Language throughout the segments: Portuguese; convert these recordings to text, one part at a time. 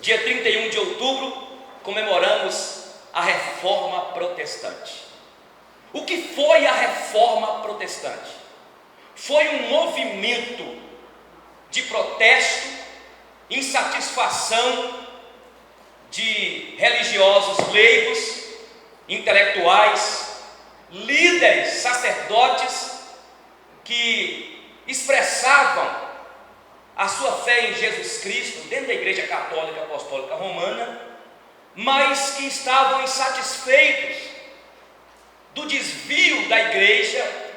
Dia 31 de outubro, comemoramos a Reforma Protestante. O que foi a Reforma Protestante? Foi um movimento de protesto, insatisfação de religiosos leigos, intelectuais, líderes, sacerdotes que expressavam a sua fé em Jesus Cristo dentro da Igreja Católica Apostólica Romana, mas que estavam insatisfeitos do desvio da Igreja,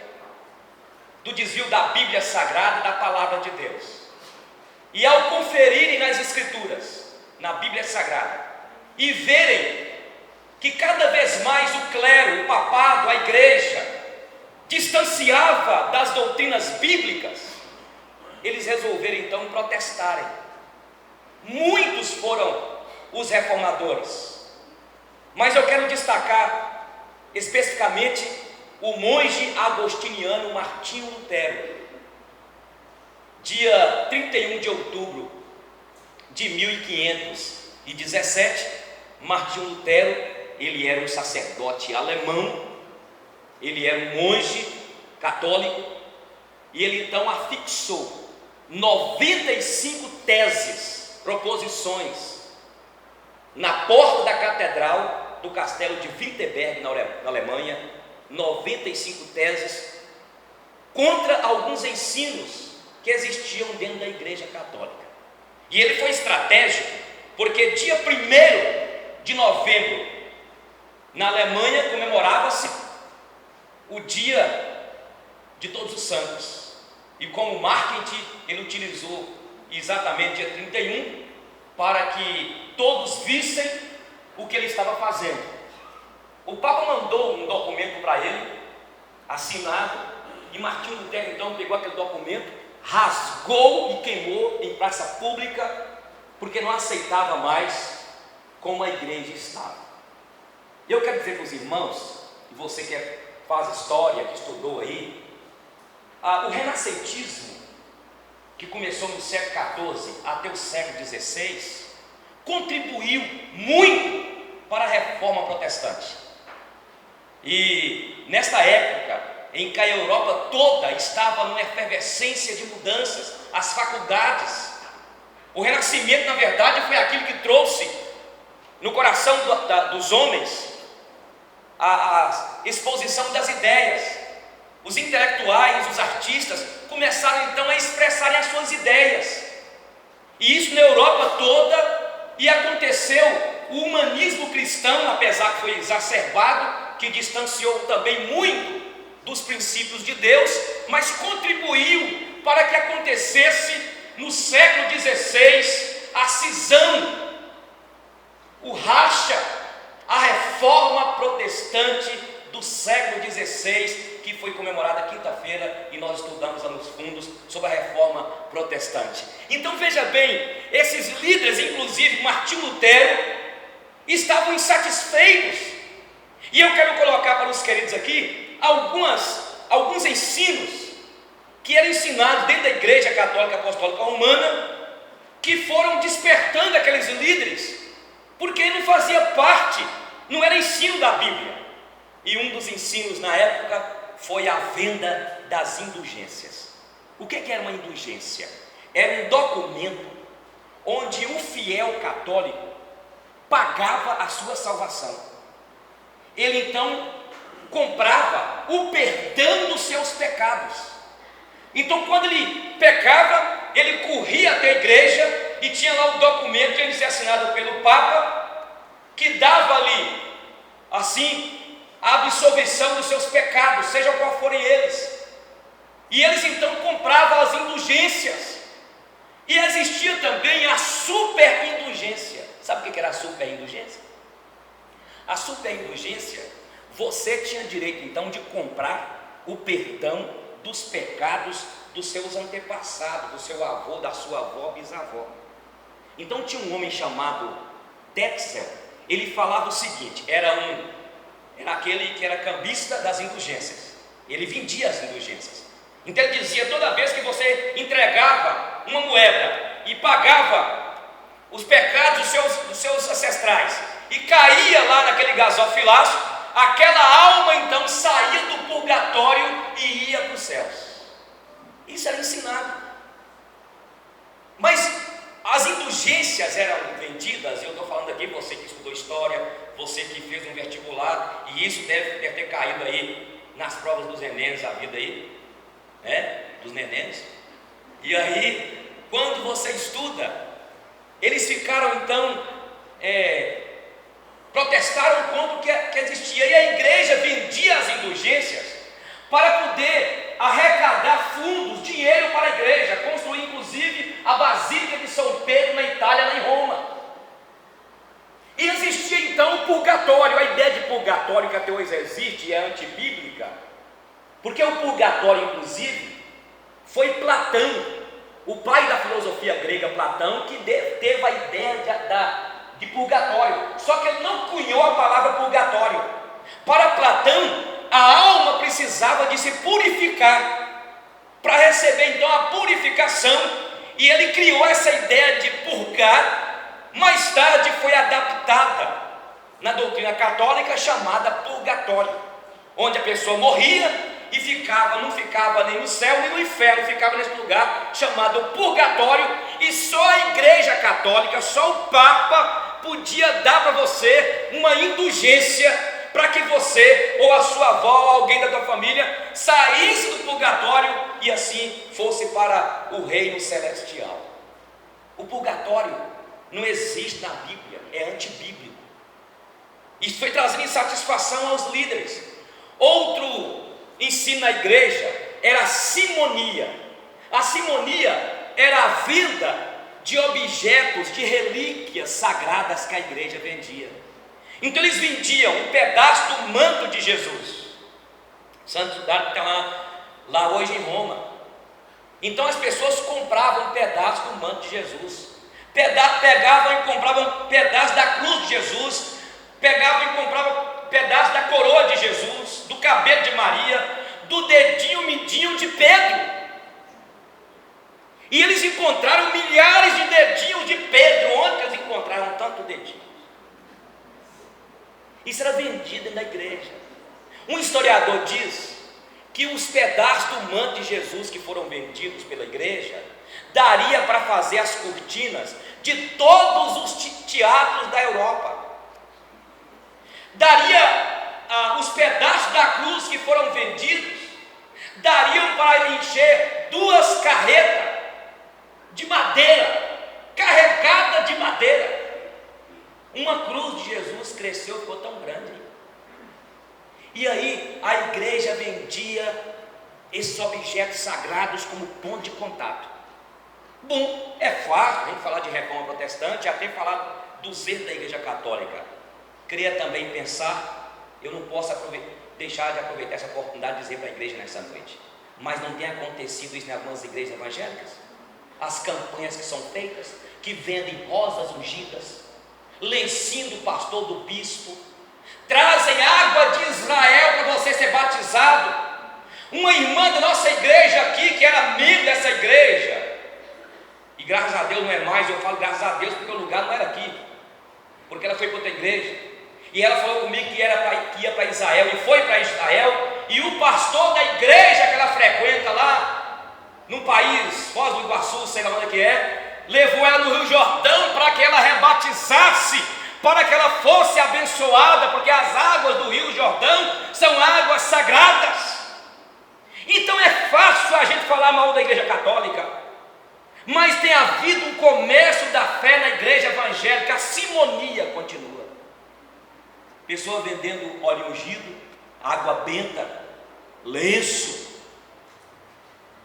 do desvio da Bíblia Sagrada, da Palavra de Deus. E ao conferirem nas Escrituras, na Bíblia Sagrada, e verem que cada vez mais o clero, o papado, a Igreja, distanciava das doutrinas bíblicas, eles resolveram então protestarem. Muitos foram os reformadores, mas eu quero destacar especificamente o monge agostiniano Martinho Lutero. Dia 31 de outubro de 1517, Martinho Lutero, ele era um sacerdote alemão, ele era um monge católico, e ele então afixou 95 teses, proposições, na porta da catedral do castelo de Wittenberg, na Alemanha. 95 teses contra alguns ensinos que existiam dentro da Igreja Católica. E ele foi estratégico, porque dia 1º de novembro, na Alemanha, comemorava-se o Dia de Todos os Santos. E como marketing, ele utilizou exatamente dia 31 para que todos vissem o que ele estava fazendo. O Papa mandou um documento para ele, assinado, e Martinho Lutero então pegou aquele documento, rasgou e queimou em praça pública, porque não aceitava mais como a igreja estava. Eu quero dizer para os irmãos, e você que faz história, que estudou aí, o renascentismo, que começou no século XIV até o século XVI, contribuiu muito para a Reforma Protestante. E nesta época, em que a Europa toda estava numa efervescência de mudanças, as faculdades, o Renascimento, na verdade, foi aquilo que trouxe no coração dos homens a exposição das ideias. Os intelectuais, os artistas começaram então a expressarem as suas ideias, e isso na Europa toda. E aconteceu o humanismo cristão, apesar que foi exacerbado, que distanciou também muito dos princípios de Deus, mas contribuiu para que acontecesse no século XVI a cisão, o racha, a Reforma Protestante do século XVI, que foi comemorada quinta-feira, e nós estudamos lá nos fundos sobre a Reforma Protestante. Então veja bem, esses líderes, inclusive Martinho Lutero, estavam insatisfeitos. E eu quero colocar para os queridos aqui alguns ensinos que eram ensinados dentro da Igreja Católica Apostólica Romana, que foram despertando aqueles líderes, porque não fazia parte, não era ensino da Bíblia. E um dos ensinos na época foi a venda das indulgências. O que era uma indulgência? Era um documento onde o fiel católico pagava a sua salvação. Ele então comprava o perdão dos seus pecados. Então, quando ele pecava, ele corria até a igreja e tinha lá o documento que ele tinha assinado pelo Papa, que dava ali, assim, a absolvição dos seus pecados, sejam qual forem eles. E eles então compravam as indulgências. E existia também a superindulgência. Sabe o que era a superindulgência? A superindulgência, você tinha direito então de comprar o perdão dos pecados dos seus antepassados, do seu avô, da sua avó, bisavó. Então tinha um homem chamado Tetzel. Ele falava o seguinte, era aquele que era cambista das indulgências. Ele vendia as indulgências. Então ele dizia, toda vez que você entregava uma moeda e pagava os pecados dos seus ancestrais e caía lá naquele gasofilácio, aquela alma então saía do purgatório e ia para os céus. Isso era ensinado. Mas as indulgências eram vendidas. Eu estou falando aqui, você que estudou história, você que fez um vestibular, e isso deve ter caído aí nas provas dos Enems, a vida aí, né? Dos nenéns. E aí, quando você estuda, eles ficaram então, protestaram contra o que existia, e a igreja vendia as indulgências para poder arrecadar fundos, dinheiro para a igreja, construir inclusive a Basílica de São Pedro na Itália, lá em Roma. E existia então o purgatório. A ideia de purgatório que até hoje existe é antibíblica, porque o purgatório inclusive foi Platão, o pai da filosofia grega, Platão, que teve a ideia de purgatório, só que ele não cunhou a palavra purgatório. Para Platão, a alma precisava de se purificar, para receber então a purificação, e ele criou essa ideia de purgar. Mais tarde foi adaptada na doutrina católica, chamada purgatório, onde a pessoa morria e não ficava nem no céu nem no inferno, ficava nesse lugar chamado purgatório, e só a igreja católica, só o Papa podia dar para você uma indulgência para que você, ou a sua avó, ou alguém da tua família, saísse do purgatório e assim fosse para o reino celestial. O purgatório não existe na Bíblia, é antibíblico. Isso foi trazendo insatisfação aos líderes. Outro ensino na igreja era a simonia. A simonia era a venda de objetos, de relíquias sagradas que a igreja vendia. Então eles vendiam um pedaço do manto de Jesus. Santo Dário está lá hoje em Roma. Então as pessoas compravam um pedaço do manto de Jesus, pegavam e compravam um pedaço da cruz de Jesus, pegavam e compravam um pedaço da coroa de Jesus, do cabelo de Maria, do dedinho midinho de Pedro. E eles encontraram milhares de dedinhos de Pedro. Onde eles encontraram tanto dedinho? Isso era vendido na igreja. Um historiador diz que os pedaços do manto de Jesus que foram vendidos pela igreja daria para fazer as cortinas de todos os teatros da Europa. Os pedaços da cruz que foram vendidos dariam para encher 2 carretas de madeira, carregada de madeira. Uma cruz de Jesus cresceu, ficou tão grande. E aí a igreja vendia esses objetos sagrados como ponto de contato. Bom, é fácil a gente falar de reforma protestante, já ter falado do zelo da igreja católica. Queria também pensar, eu não posso deixar de aproveitar essa oportunidade de dizer para a igreja nessa noite, mas não tem acontecido isso em algumas igrejas evangélicas? As campanhas que são feitas, que vendem rosas ungidas, lencinho do pastor, do bispo, trazem água de Israel para você ser batizado. Uma irmã da nossa igreja aqui, que era membro dessa igreja, e graças a Deus não é mais, eu falo graças a Deus porque o lugar não era aqui, porque ela foi para outra igreja, e ela falou comigo que ia para Israel, e foi para Israel, e o pastor da igreja que ela frequenta lá, no país, Foz do Iguaçu, sei lá onde que é, levou ela no Rio Jordão para que ela rebatizasse, para que ela fosse abençoada, porque as águas do Rio Jordão são águas sagradas. Então é fácil a gente falar mal da igreja católica, mas tem havido um comércio da fé na igreja evangélica, a simonia continua. Pessoa vendendo óleo ungido, água benta, lenço.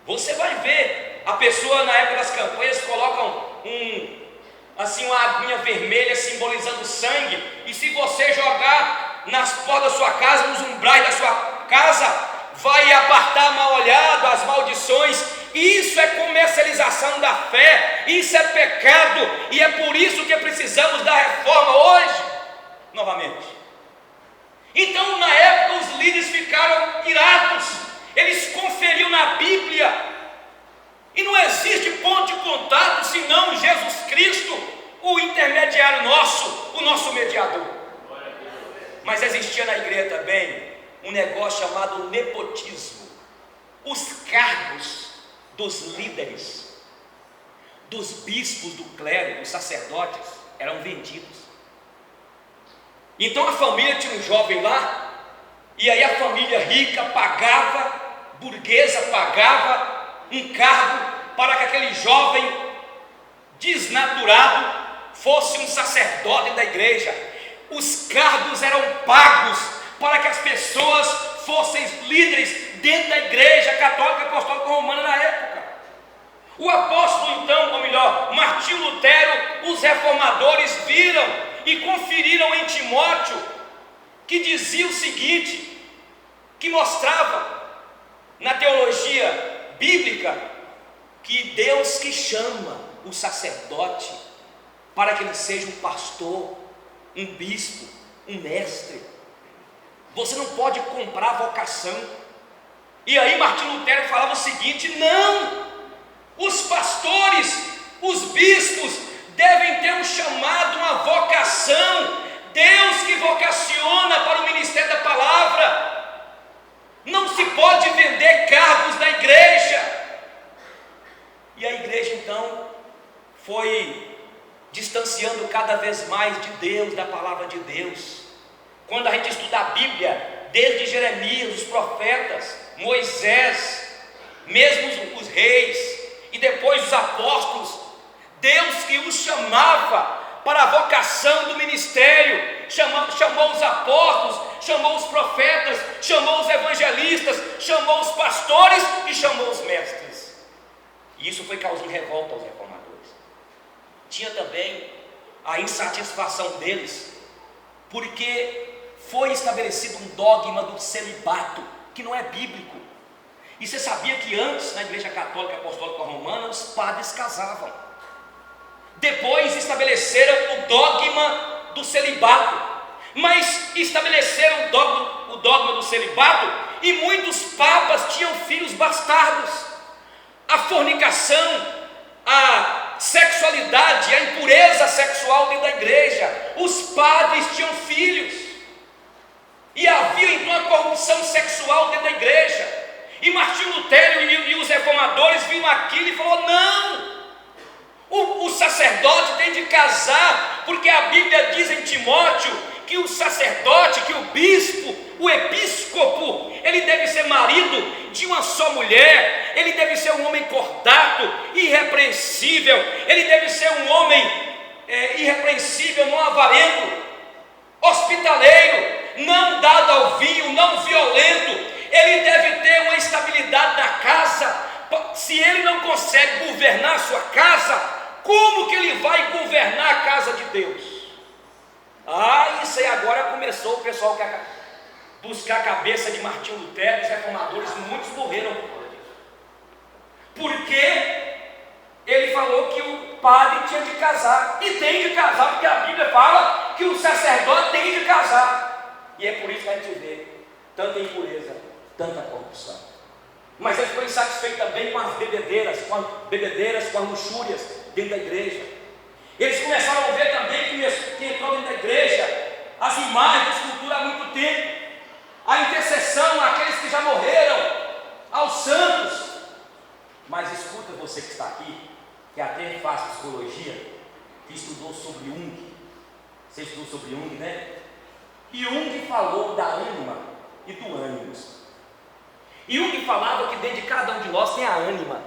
Você vai ver, a pessoa na época das campanhas colocam uma aguinha vermelha simbolizando sangue, e se você jogar nas portas da sua casa, nos umbrais da sua casa, vai apartar mal olhado, as maldições. Isso é comercialização da fé, isso é pecado, e é por isso que precisamos da reforma hoje, novamente. Então na época os líderes ficaram irados, eles conferiam na Bíblia, e não existe ponto de contato senão Jesus Cristo. o intermediário nosso, o nosso mediador. Mas existia na igreja também um negócio chamado nepotismo. Os cargos dos líderes, dos bispos do clero, dos sacerdotes, eram vendidos. Então a família tinha um jovem lá, e aí a família rica pagava, burguesa pagava um cargo para que aquele jovem desnaturado fosse um sacerdote da igreja. Os cargos eram pagos para que as pessoas fossem líderes dentro da igreja católica apostólica romana na época. O apóstolo então, ou melhor, Martinho Lutero, os reformadores viram e conferiram em Timóteo, que dizia o seguinte, que mostrava na teologia bíblica, que Deus que chama o sacerdote para que ele seja um pastor, um bispo, um mestre. Você não pode comprar vocação. E aí Martinho Lutero falava o seguinte: não, os pastores, os bispos devem ter um chamado, uma vocação. Deus que vocaciona para o ministério da palavra. Não se pode vender cargos da igreja. E a igreja então foi distanciando cada vez mais de Deus, da palavra de Deus. Quando a gente estuda a Bíblia, desde Jeremias, os profetas, Moisés, mesmo os reis e depois os apóstolos, Deus que os chamava para a vocação do ministério, chamou os apóstolos, chamou os profetas, chamou os evangelistas, chamou os pastores e chamou os mestres. E isso foi causando revolta aos reformadores. Tinha também a insatisfação deles, porque foi estabelecido um dogma do celibato, que não é bíblico. E você sabia que antes, na Igreja Católica Apostólica Romana, os padres casavam. Depois estabeleceram o dogma do celibato, mas estabeleceram o dogma do celibato, e muitos papas tinham filhos bastardos. A fornicação, a sexualidade, a impureza sexual dentro da igreja, os padres tinham filhos, e havia então a corrupção sexual dentro da igreja. E Martinho Lutero e os reformadores viram aquilo e falou: não, o sacerdote tem de casar, porque a Bíblia diz em Timóteo que o sacerdote, que o bispo, o episcopo, ele deve ser marido de uma só mulher, ele deve ser um homem cordato, irrepreensível, ele deve ser um homem irrepreensível, não avarento, hospitaleiro, não dado ao vinho, não violento. Ele deve ter uma estabilidade na casa. Se ele não consegue governar a sua casa, como que ele vai governar a casa de Deus? Isso aí agora começou o pessoal que buscar a cabeça de Martinho Lutero, os reformadores, muitos morreram por causa disso. Porque ele falou que o padre tinha de casar, e tem de casar, porque a Bíblia fala que o sacerdote tem de casar. E é por isso que a gente vê tanta impureza, tanta corrupção. Mas ele ficou insatisfeito também com as bebedeiras, com as luxúrias dentro da igreja. Eles começaram a ver também que entrou dentro da igreja as imagens de escultura há muito tempo, a intercessão àqueles que já morreram, aos santos. Mas escuta, você que está aqui, que até faz psicologia, que estudou sobre Jung. Você estudou sobre Jung, né? E Jung falou da ânima e do ânimos. E Jung falava que dentro de cada um de nós tem a ânima.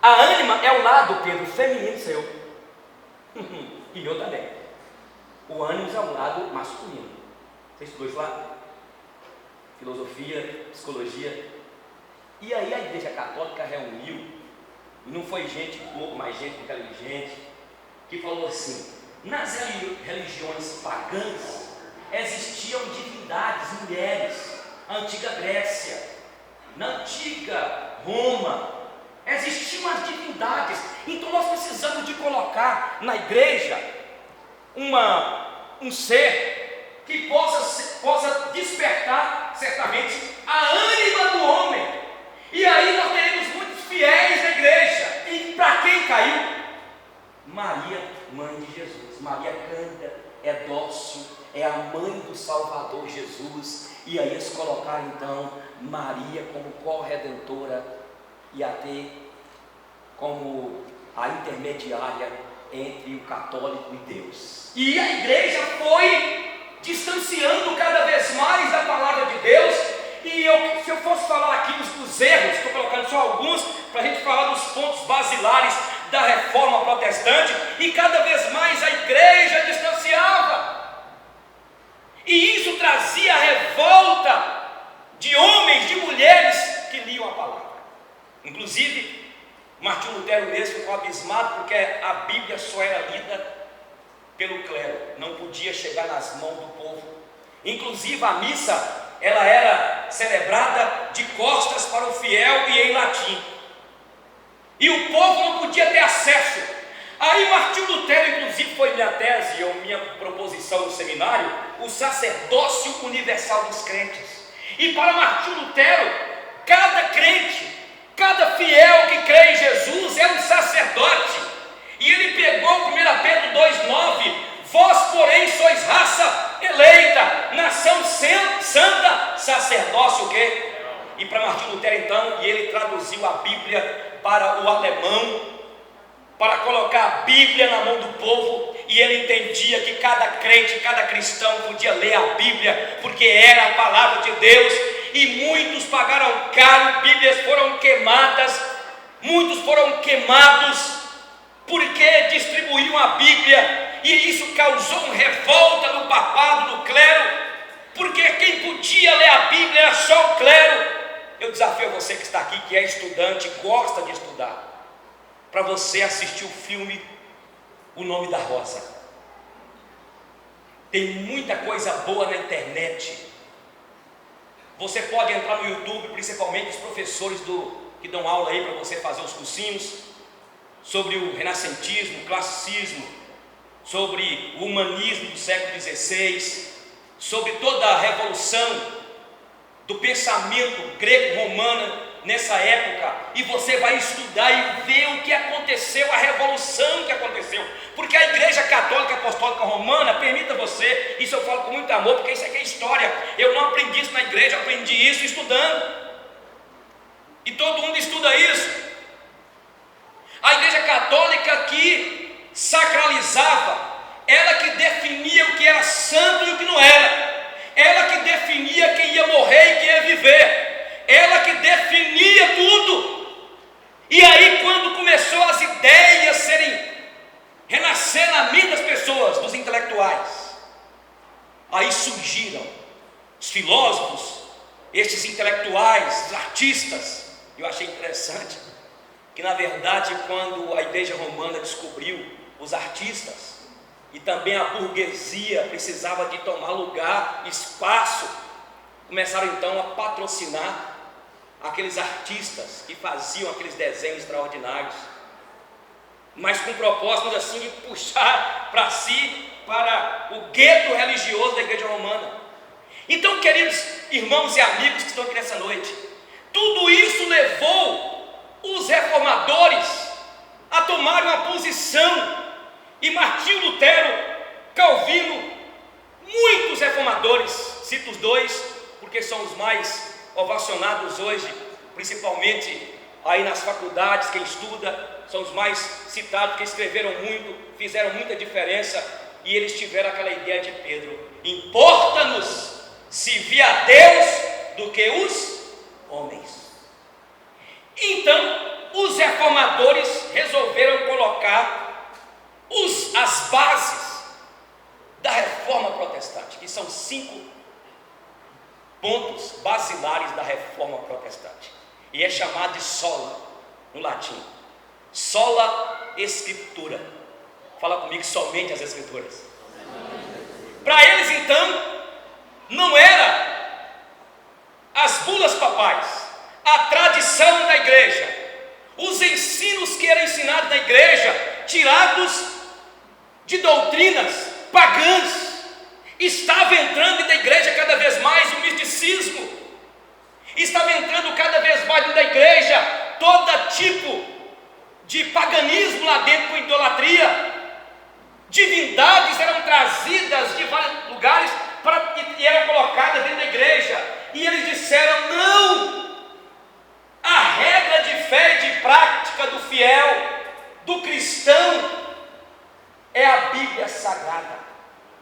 A ânima é o lado, Pedro, feminino seu. E eu também. O ânimos é um lado masculino. Você estudou isso lá? Filosofia, psicologia. E aí a Igreja Católica reuniu, e não foi gente pouco, mas gente inteligente, que falou assim: nas religiões pagãs existiam divindades, mulheres. Na antiga Grécia, na antiga Roma, existiam as divindades. Então nós precisamos de colocar na igreja um ser que possa despertar certamente a ânima do homem. E aí nós teremos muitos fiéis na igreja. E para quem caiu? Maria, mãe de Jesus. é a mãe do Salvador Jesus. E aí eles colocaram então Maria como corredentora e até como a intermediária entre o católico e Deus. E a igreja foi distanciando cada vez mais da palavra de Deus. E se eu fosse falar aqui dos erros, estou colocando só alguns para a gente falar dos pontos basilares da reforma protestante, e cada vez mais a igreja distanciava, e isso trazia a revolta de homens, de mulheres que liam a palavra. Inclusive Martinho Lutero mesmo ficou abismado, porque a Bíblia só era lida pelo clero, não podia chegar nas mãos do povo. Inclusive a missa, ela era celebrada de costas para o fiel e em latim, e o povo não podia ter acesso. Aí Martinho Lutero, inclusive, foi minha tese ou minha proposição no seminário, o sacerdócio universal dos crentes. E para Martinho Lutero, cada crente, cada fiel que crê em Jesus é um sacerdote. E ele pegou 1 Pedro 2,9: vós, porém, sois raça eleita, nação santa, sacerdócio o quê? E para Martinho Lutero então, e ele traduziu a Bíblia para o alemão, para colocar a Bíblia na mão do povo, e ele entendia que cada crente, cada cristão podia ler a Bíblia, porque era a palavra de Deus. E muitos pagaram caro, Bíblias foram queimadas, muitos foram queimados, porque distribuíam a Bíblia, e isso causou uma revolta no papado, no clero, porque quem podia ler a Bíblia era só o clero. Eu desafio você que está aqui, que é estudante, gosta de estudar, para você assistir o filme O Nome da Rosa. Tem muita coisa boa na internet. Você pode entrar no YouTube, principalmente os professores que dão aula aí para você fazer os cursinhos sobre o renascentismo, o classicismo, sobre o humanismo do século XVI, sobre toda a revolução do pensamento greco-romano nessa época, e você vai estudar e ver o que aconteceu, a revolução que aconteceu, porque a Igreja Católica Apostólica Romana, permita você, isso eu falo com muito amor, porque isso aqui é história, eu não aprendi isso na igreja, eu aprendi isso estudando, e todo mundo estuda isso. A Igreja Católica que sacralizava, ela que definia o que era santo e o que não era, ela que definia quem ia morrer e quem ia viver, ela que definia tudo. E aí, quando começou as ideias renascer na mente das pessoas, dos intelectuais, aí surgiram os filósofos, estes intelectuais, os artistas. Eu achei interessante que, na verdade, quando a Igreja Romana descobriu os artistas, e também a burguesia precisava de tomar lugar, espaço, começaram então a patrocinar aqueles artistas que faziam aqueles desenhos extraordinários, mas com propósitos assim de puxar para si, para o gueto religioso da Igreja Romana. Então, queridos irmãos e amigos que estão aqui nessa noite, tudo isso levou os reformadores a tomar uma posição. E Martinho Lutero, Calvino, muitos reformadores, cito os dois, porque são os mais ovacionados hoje, principalmente aí nas faculdades, quem estuda, são os mais citados, porque escreveram muito, fizeram muita diferença, e eles tiveram aquela ideia de Pedro: importa-nos servir a Deus do que os homens. Então, os reformadores resolveram colocar as bases da reforma protestante, que são 5 pontos basilares da reforma protestante, e é chamado de sola, no latim, sola escritura. Fala comigo, somente as escrituras. Para eles então, não era as bulas papais, a tradição da igreja, os ensinos que eram ensinados na igreja, tirados de doutrinas pagãs. Estava entrando na igreja cada vez mais o misticismo, estava entrando cada vez mais na igreja todo tipo de paganismo lá dentro, com idolatria. Divindades eram trazidas de vários lugares e eram colocadas dentro da igreja. E eles disseram: não! A regra de fé e de prática do fiel, do cristão, é a Bíblia Sagrada,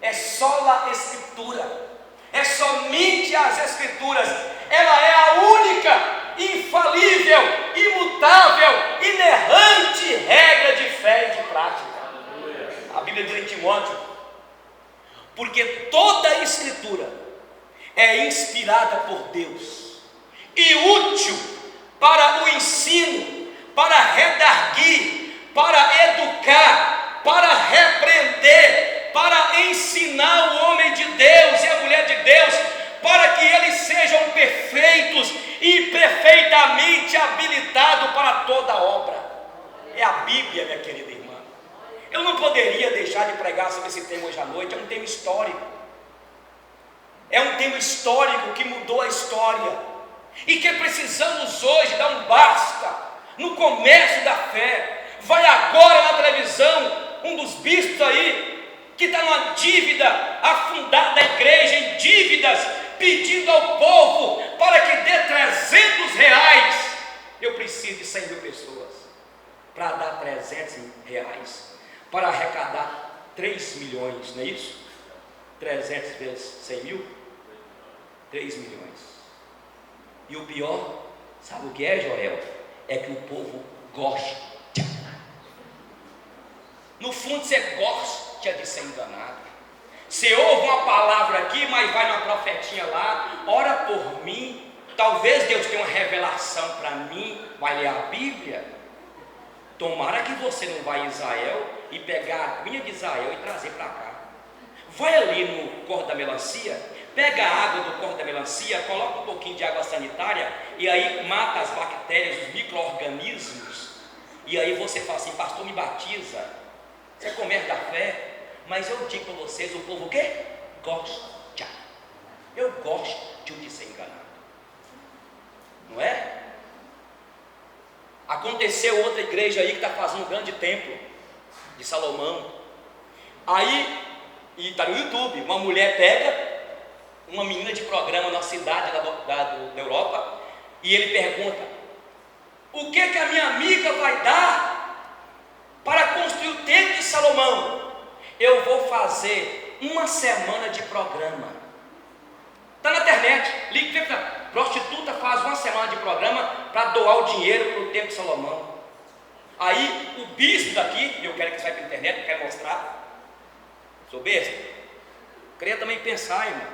é sola Escritura, é somente as Escrituras. Ela é a única, infalível, imutável, inerrante regra de fé e de prática. A Bíblia diz em Timóteo: porque toda a Escritura é inspirada por Deus e útil para o ensino, para redarguir, para educar, para repreender, para ensinar o homem de Deus e a mulher de Deus, para que eles sejam perfeitos e perfeitamente habilitados para toda obra. É a Bíblia, minha querida irmã. Eu não poderia deixar de pregar sobre esse tema hoje à noite. É um tema histórico. É um tema histórico que mudou a história e que precisamos hoje dar um basta no comércio da fé. Vai agora na televisão um dos bispos aí que está numa dívida, afundada a igreja em dívidas, pedindo ao povo para que dê R$300. Eu preciso de 100 mil pessoas para dar R$300 para arrecadar 3 milhões, não é isso? 300 vezes 100 mil, 3 milhões. E o pior, sabe o que é, Joel? É que o povo gosta. No fundo você gosta de ser enganado. Você ouve uma palavra aqui, mas vai numa profetinha lá, ora por mim. Talvez Deus tenha uma revelação para mim, vai ler a Bíblia. Tomara que você não vá a Israel e pegar a aguinha de Israel e trazer para cá. Vai ali no corte da melancia, pega a água do corte da melancia, coloca um pouquinho de água sanitária e aí mata as bactérias, os micro-organismos. E aí você fala assim: pastor, me batiza. Você é comércio da fé. Mas eu digo para vocês, o povo o quê? Gosta. Eu gosto de ser enganado. Não é? Aconteceu outra igreja aí que está fazendo um grande templo de Salomão. Aí, e está no YouTube, uma mulher pega uma menina de programa na cidade da Europa, e ele pergunta: o que a minha amiga vai dar para construir o templo de Salomão? Eu vou fazer uma semana de programa. Está na internet, liga. Prostituta faz uma semana de programa para doar o dinheiro para o templo de Salomão. Aí o bispo daqui, eu quero que você vá para a internet, eu quero mostrar. Sou besta? Eu queria também pensar, irmão.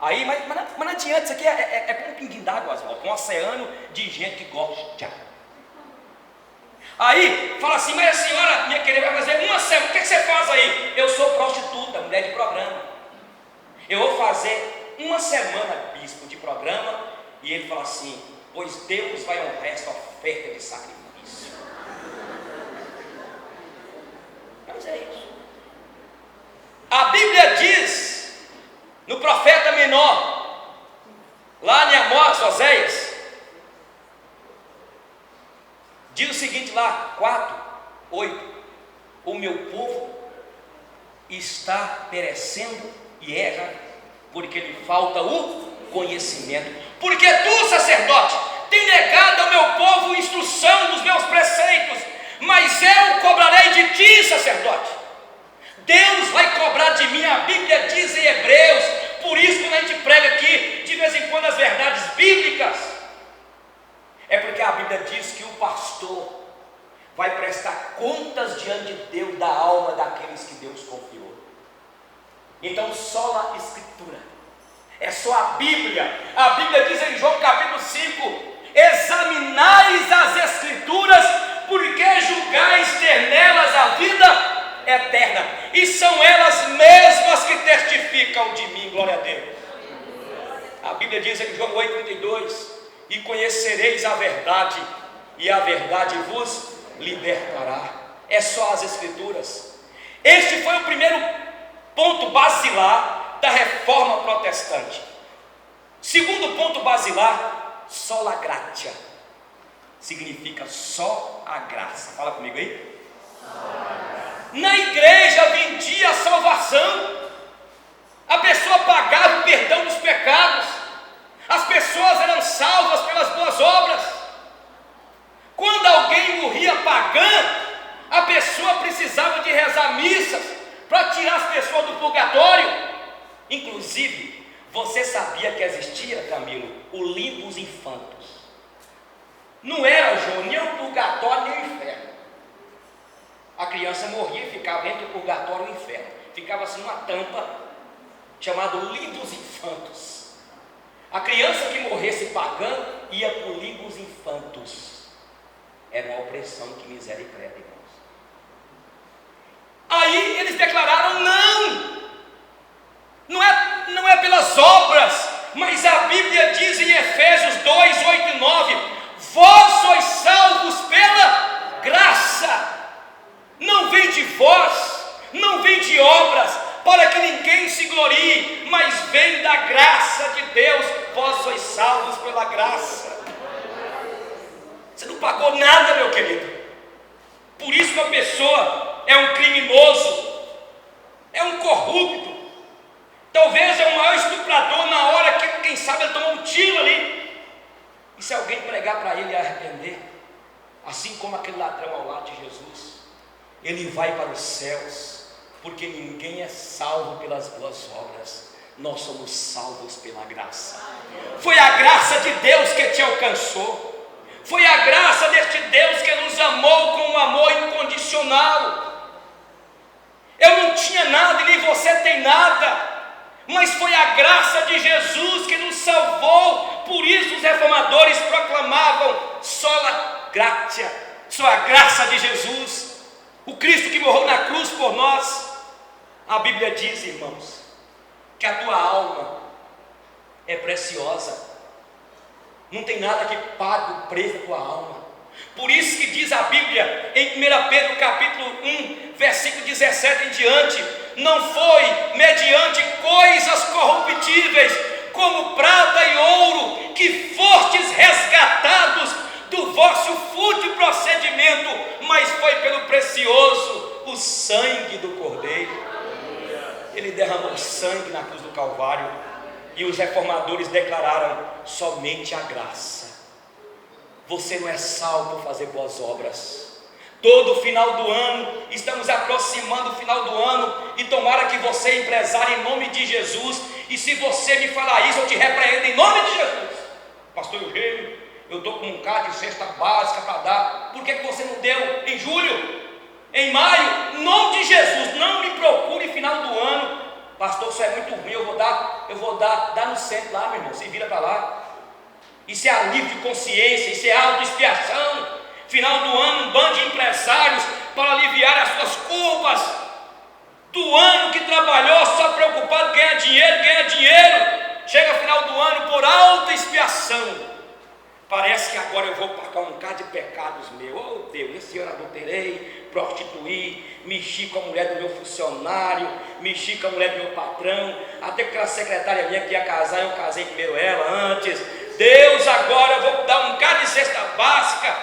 Aí, mas não adianta, isso aqui é como um pinguim d'água, um oceano de gente que gosta. Aí fala assim: mas a senhora, minha querida, vai fazer uma semana, o que você faz aí? Eu sou prostituta, mulher de programa. Eu vou fazer uma semana, bispo, de programa. E ele fala assim: pois Deus vai honrar esta oferta de sacrifício. Mas é isso. A Bíblia diz no profeta menor, lá em Amós, Oséias, diz o seguinte lá, 4:8: o meu povo está perecendo e erra, porque lhe falta o conhecimento. Porque tu, sacerdote, tem negado ao meu povo instrução dos meus preceitos, mas eu cobrarei de ti, sacerdote. Deus vai cobrar de mim. A Bíblia diz em Hebreus, por isso quando a gente prega aqui de vez em quando as verdades bíblicas, é porque a Bíblia diz que o pastor vai prestar contas diante de Deus da alma daqueles que Deus confiou. Então só a Escritura, é só a Bíblia. A Bíblia diz em João capítulo 5: examinais as Escrituras, porque julgais ter nelas a vida eterna, e são elas mesmas que testificam de mim. Glória a Deus. A Bíblia diz em João 8:32: e conhecereis a verdade, e a verdade vos libertará. É só as Escrituras. Este foi o primeiro ponto basilar da reforma protestante. Segundo ponto basilar: sola gratia. Significa só a graça. Fala comigo aí. Na igreja vendia a salvação. A pessoa pagava o perdão dos pecados. As pessoas eram salvas pelas boas obras. Quando alguém morria pagã, a pessoa precisava de rezar missas para tirar as pessoas do purgatório. Inclusive, você sabia que existia, Camilo, o limbus infantus? Não era, João, nem o purgatório nem o inferno. A criança morria e ficava entre o purgatório e o inferno. Ficava assim numa tampa chamado limbus infantus. A criança que morresse pagã ia para o limbus infantus. Era uma opressão, que miséria e credo, irmãos. Aí eles declararam: não é pelas obras, mas a Bíblia diz em Efésios 2, 8 e 9: vós sois salvos pela graça. Não vem de vós, não vem de obras, para que ninguém se glorie, mas vem da graça de Deus. Vós sois salvos pela graça. Você não pagou nada, meu querido. Por isso que a pessoa é um criminoso, é um corrupto, talvez é o maior estuprador na hora que, quem sabe, ele tomou um tiro ali. E se alguém pregar para ele arrepender, assim como aquele ladrão ao lado de Jesus, ele vai para os céus, porque ninguém é salvo pelas boas obras, nós somos salvos pela graça. Foi a graça de Deus que te alcançou. Foi a graça deste Deus que nos amou com um amor incondicional. Eu não tinha nada e nem você tem nada, mas foi a graça de Jesus que nos salvou. Por isso os reformadores proclamavam sola gratia, só a graça de Jesus, o Cristo que morreu na cruz por nós. A Bíblia diz, irmãos, que a tua alma é preciosa. Não tem nada que pague o preço da tua alma. Por isso que diz a Bíblia em 1 Pedro capítulo 1, versículo 17 em diante: não foi mediante coisas corruptíveis, como prata e ouro, que fostes resgatados do vosso fútil procedimento, mas foi pelo precioso, o sangue do Cordeiro. Ele derramou sangue na cruz do Calvário. E os reformadores declararam: somente a graça. Você não é salvo por fazer boas obras. Todo final do ano, estamos aproximando o final do ano, e tomara que você é empresário em nome de Jesus. E se você me falar isso, eu te repreendo em nome de Jesus. Pastor Eugênio, eu estou com um carro de cesta básica para dar. Por que você não deu em julho? Em maio? Em nome de Jesus, não me procure final do ano. Pastor, isso é muito ruim, eu vou dar no centro lá, meu irmão, se vira para lá. Isso é alívio de consciência, isso é autoexpiação. Final do ano, um bando de empresários para aliviar as suas culpas do ano que trabalhou só preocupado em ganhar dinheiro. Chega final do ano por autoexpiação. Parece que agora eu vou pagar um bocado de pecados meus. Oh Deus, esse ano adulterei, prostituí, mexi com a mulher do meu funcionário, mexi com a mulher do meu patrão, até com aquela secretária minha que ia casar, eu casei primeiro ela antes. Deus, agora eu vou dar um bocado de cesta básica.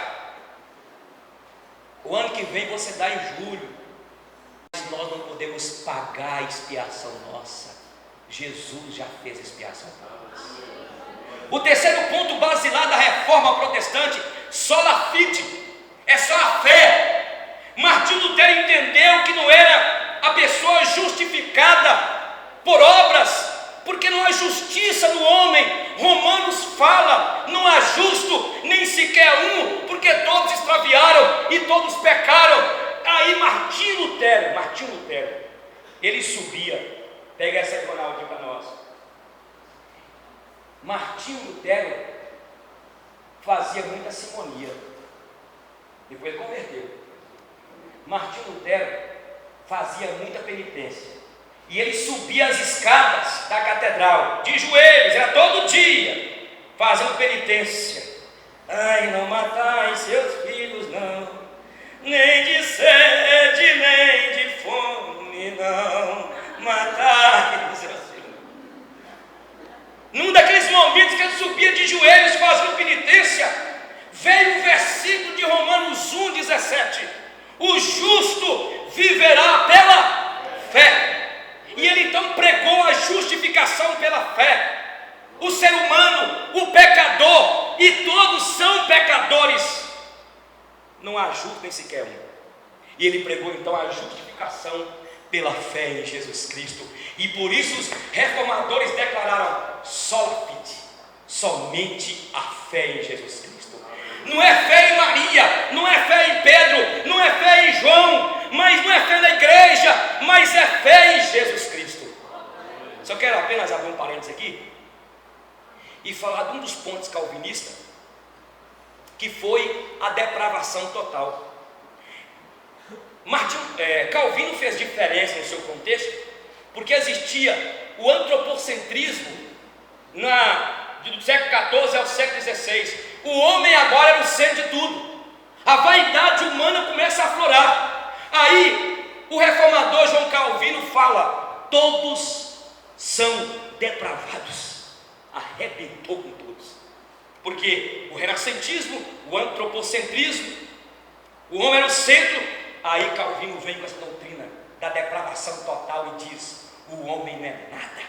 O ano que vem você dá em julho. Mas nós não podemos pagar a expiação nossa. Jesus já fez a expiação por nós. O terceiro ponto basilar da reforma protestante: sola fide, é só a fé. Martim Lutero entendeu que não era a pessoa justificada por obras, porque não há justiça no homem. Romanos fala: não há justo, nem sequer um, porque todos extraviaram e todos pecaram. Aí Martim Lutero, ele subia. Pega essa diagonal aqui para nós. Martim Lutero fazia muita simonia, depois converteu. Martim Lutero fazia muita penitência, e ele subia as escadas da catedral de joelhos, era todo dia fazendo penitência. Ai, não matai seus filhos não, nem de sede nem de fome não matai seus filhos. Num daqueles momentos que ele subia de joelhos fazendo penitência, veio o versículo de Romanos 1,17: o justo viverá pela fé. E ele então pregou a justificação pela fé. O ser humano, o pecador, e todos são pecadores, não há justo nem sequer um. E ele pregou então a justificação pela fé em Jesus Cristo. E por isso os reformadores declararam sola fide, somente a fé em Jesus Cristo. Não é fé em Maria, não é fé em Pedro, não é fé em João, mas não é fé na igreja, mas é fé em Jesus Cristo. Só quero apenas abrir um parênteses aqui e falar de um dos pontos calvinistas, que foi a depravação total. Calvino fez diferença no seu contexto, porque existia o antropocentrismo do século XIV ao século XVI. O homem agora era o centro de tudo. A vaidade humana começa a aflorar. Aí o reformador João Calvino fala: todos são depravados. Arrebentou com todos. Porque o renascentismo, o antropocentrismo, o homem era o centro. Aí Calvino vem com essa doutrina da depravação total e diz: o homem não é nada,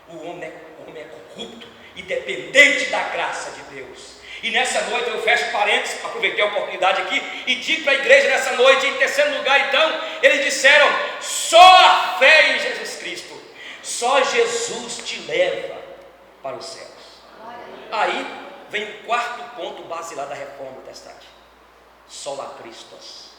o homem é corrupto e dependente da graça de Deus. E nessa noite eu fecho parênteses, aproveitei a oportunidade aqui e digo para a igreja nessa noite, em terceiro lugar então, eles disseram: só a fé em Jesus Cristo, só Jesus te leva para os céus. Aí vem o quarto ponto basilar da reforma protestante: sola Christus,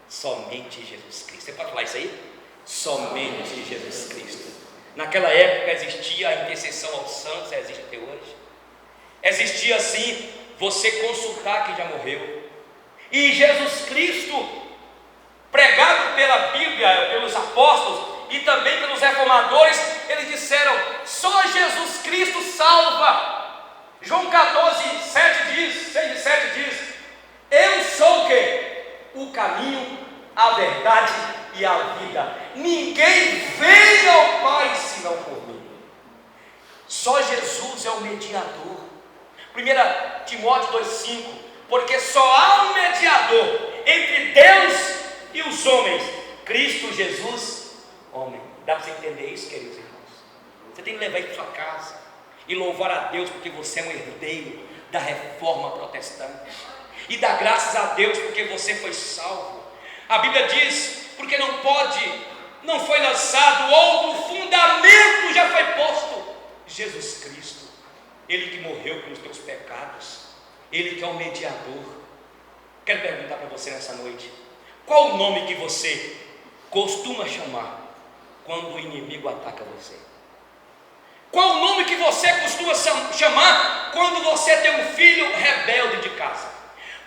somente Jesus Cristo. Você pode falar isso aí? Somente Jesus Cristo. Naquela época existia a intercessão aos santos, existe até hoje. Existia assim, você consultar quem já morreu. E Jesus Cristo, pregado pela Bíblia, pelos apóstolos e também pelos reformadores, eles disseram: só Jesus Cristo salva. João 14, 7 diz, 6 e 7 diz: eu sou o quê? O caminho, a verdade e a vida. Ninguém vem ao Pai senão por mim. Só Jesus é o mediador. 1 Timóteo 2,5: porque só há um mediador entre Deus e os homens, Cristo Jesus, homem. Dá para você entender isso, queridos irmãos? Você tem que levar isso para sua casa e louvar a Deus, porque você é um herdeiro da reforma protestante, e dá graças a Deus porque você foi salvo. A Bíblia diz: porque não foi lançado outro fundamento, já foi posto, Jesus Cristo, Ele que morreu pelos teus pecados, Ele que é o mediador. Quero perguntar para você nessa noite: qual o nome que você costuma chamar quando o inimigo ataca você? Qual o nome que você costuma chamar quando você tem um filho rebelde de casa?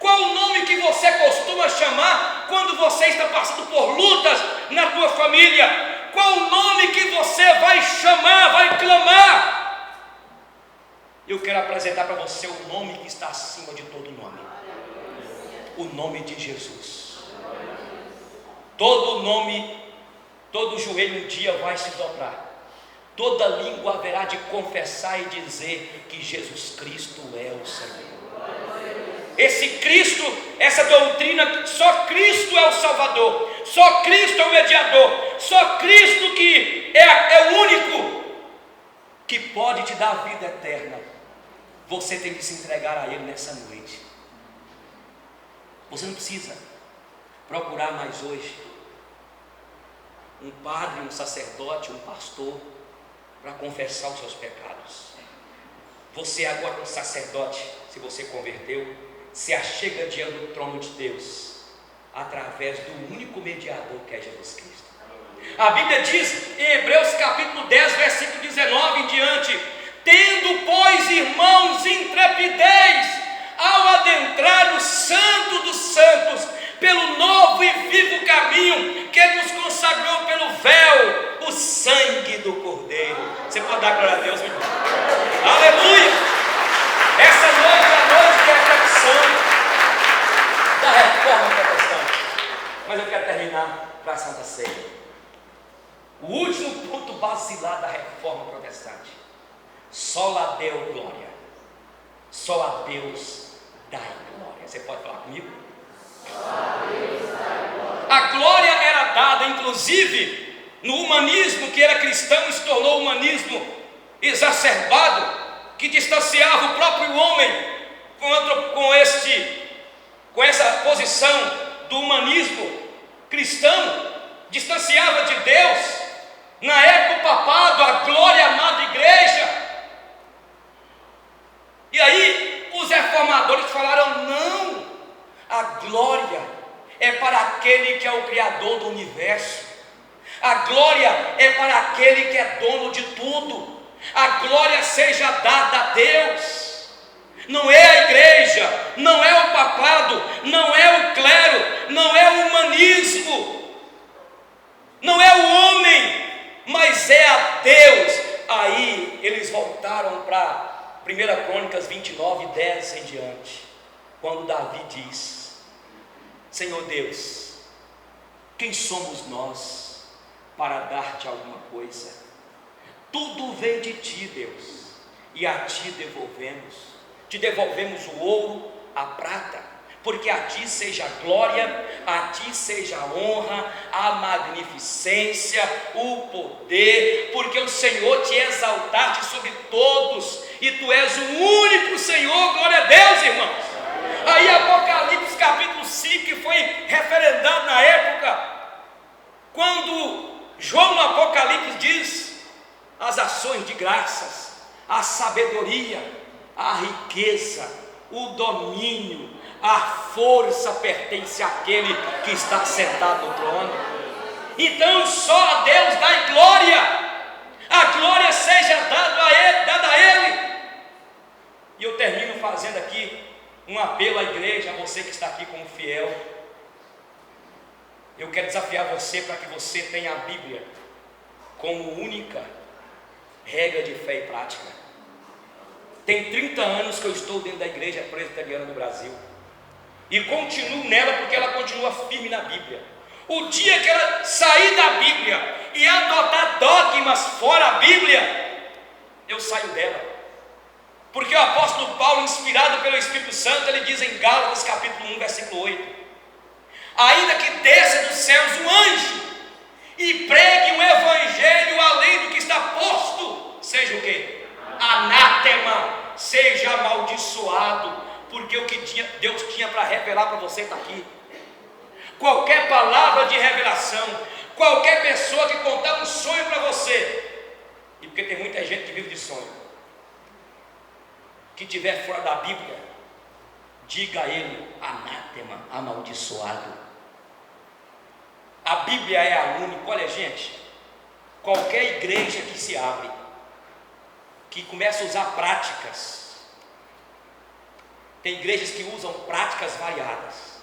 Qual o nome que você costuma chamar quando você está passando por lutas na tua família? Qual o nome que você vai chamar, vai clamar? Eu quero apresentar para você o nome que está acima de todo nome: o nome de Jesus. Todo nome, todo joelho um dia vai se dobrar, toda língua haverá de confessar e dizer que Jesus Cristo é o Senhor. Esse Cristo, essa doutrina que só Cristo é o Salvador, só Cristo é o mediador, só Cristo que é o único que pode te dar a vida eterna. Você tem que se entregar a Ele nessa noite. Você não precisa procurar mais hoje um padre, um sacerdote, um pastor para confessar os seus pecados. Você agora é um sacerdote, se você converteu, se achega diante do trono de Deus através do único mediador que é Jesus Cristo. A Bíblia diz em Hebreus capítulo 10, versículo 19 em diante: tendo, pois, irmãos, intrepidez ao adentrar o santo dos santos, pelo novo e vivo caminho que nos consagrou pelo véu, o sangue do Cordeiro. Você pode dar glória a Deus, meu irmão? Aleluia! Essa noite é a noite de reflexão da reforma protestante. Mas eu quero terminar para a Santa Ceia. O último ponto basilar da reforma protestante: só a Deus glória, só a Deus dá glória. Você pode falar comigo? Só a Deus dá glória. A glória era dada em inclusive no humanismo que era cristão, se tornou humanismo exacerbado, que distanciava o próprio homem com essa posição do humanismo cristão, distanciava de Deus. Na época do papado, a glória amada igreja. E aí os reformadores falaram: não, a glória é para aquele que é o Criador do universo, a glória é para aquele que é dono de tudo, a glória seja dada a Deus. Não é a igreja, não é o papado, não é o clero, não é o humanismo, não é o homem, mas é a Deus. Aí eles voltaram para 1 Crônicas 29, 10 em diante, quando Davi diz: Senhor Deus, quem somos nós para dar-te alguma coisa? Tudo vem de ti, Deus, e a ti devolvemos. Te devolvemos o ouro, a prata, porque a ti seja a glória, a ti seja a honra, a magnificência, o poder, porque o Senhor te exaltaste sobre todos, e tu és o único Senhor. Glória a Deus, irmãos. Aí Apocalipse capítulo 5, que foi referendado na época, quando João no Apocalipse diz: as ações de graças, a sabedoria, a riqueza, o domínio, a força pertence àquele que está sentado no trono. Então só a Deus dá glória, a glória seja dada a Ele. E eu termino fazendo aqui um apelo à igreja, a você que está aqui como fiel. Eu quero desafiar você para que você tenha a Bíblia como única regra de fé e prática. Tem 30 anos que eu estou dentro da igreja presbiteriana do Brasil, e continuo nela porque ela continua firme na Bíblia. O dia que ela sair da Bíblia e adotar dogmas fora a Bíblia, eu saio dela. Porque o apóstolo Paulo, inspirado pelo Espírito Santo, ele diz em Gálatas capítulo 1, versículo 8: ainda que desça dos céus um anjo e pregue um evangelho além do que está posto, seja o quê? Anátema, seja amaldiçoado, porque o que Deus tinha para revelar para você está aqui. Qualquer palavra de revelação, qualquer pessoa que contar um sonho para você, e porque tem muita gente que vive de sonho, que estiver fora da Bíblia, diga a ele: anátema, amaldiçoado. A Bíblia é a única. Olha, gente, qualquer igreja que se abre, que começa a usar práticas, tem igrejas que usam práticas variadas,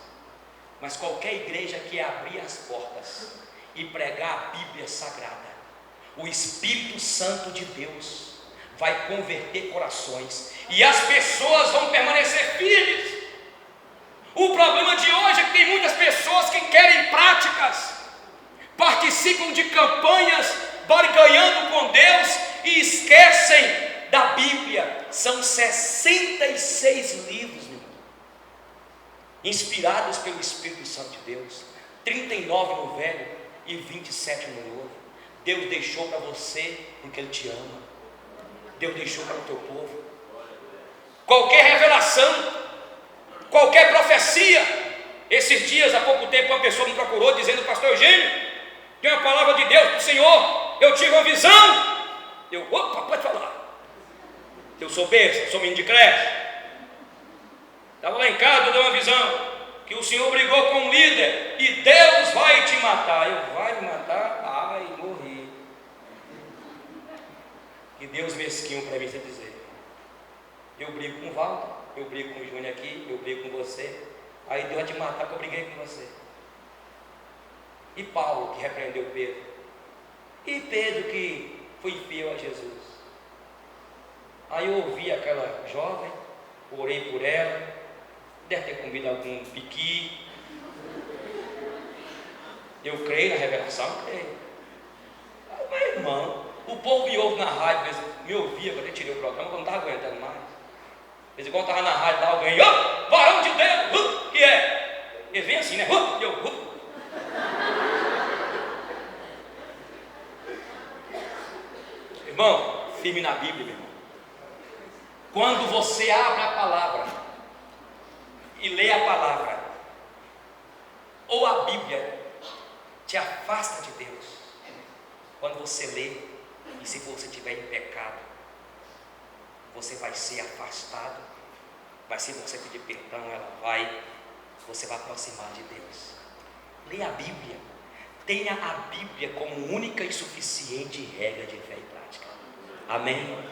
mas qualquer igreja que abrir as portas e pregar a Bíblia Sagrada, o Espírito Santo de Deus vai converter corações, e as pessoas vão permanecer firmes. O problema de hoje é que tem muitas pessoas que querem práticas, participam de campanhas, barganhando com Deus, e esquecem da Bíblia. São 66 livros, meu irmão, inspirados pelo Espírito Santo de Deus, 39 no Velho e 27 no Novo. Deus deixou para você porque Ele te ama. Deus deixou para o teu povo. Qualquer revelação, qualquer profecia. Esses dias, há pouco tempo, uma pessoa me procurou dizendo: pastor Eugênio, tem uma palavra de Deus para o Senhor, eu tive uma visão. Eu: opa, pode falar. Eu sou besta, sou menino de creche. Estava lá em casa, eu dei uma visão que o Senhor brigou com um líder e Deus vai te matar. Eu: vai me matar? Ai, morri. Que Deus mesquinho para mim, você dizer. Eu brigo com o Valdo, eu brigo com o Júnior aqui, eu brigo com você. Aí Deus vai te matar porque eu briguei com você. E Paulo, que repreendeu Pedro, e Pedro, que foi fiel a Jesus. Aí eu ouvi aquela jovem, orei por ela, deve ter comido algum piqui. Eu creio na revelação, creio. Aí, meu irmão, o povo me ouve na rádio, me ouvia quando eu tirei o programa, quando eu não estava aguentando mais. De vez em quando eu estava na rádio, estava alguém: oh, varão de Deus, que é? Ele vem assim, né? E eu: firme na Bíblia, meu irmão. Quando você abre a palavra e lê a palavra, ou a Bíblia te afasta de Deus. Quando você lê, e se você estiver em pecado, você vai ser afastado. Mas se você pedir perdão, você vai aproximar de Deus. Leia a Bíblia. Tenha a Bíblia como única e suficiente regra de fé e prática. Amém?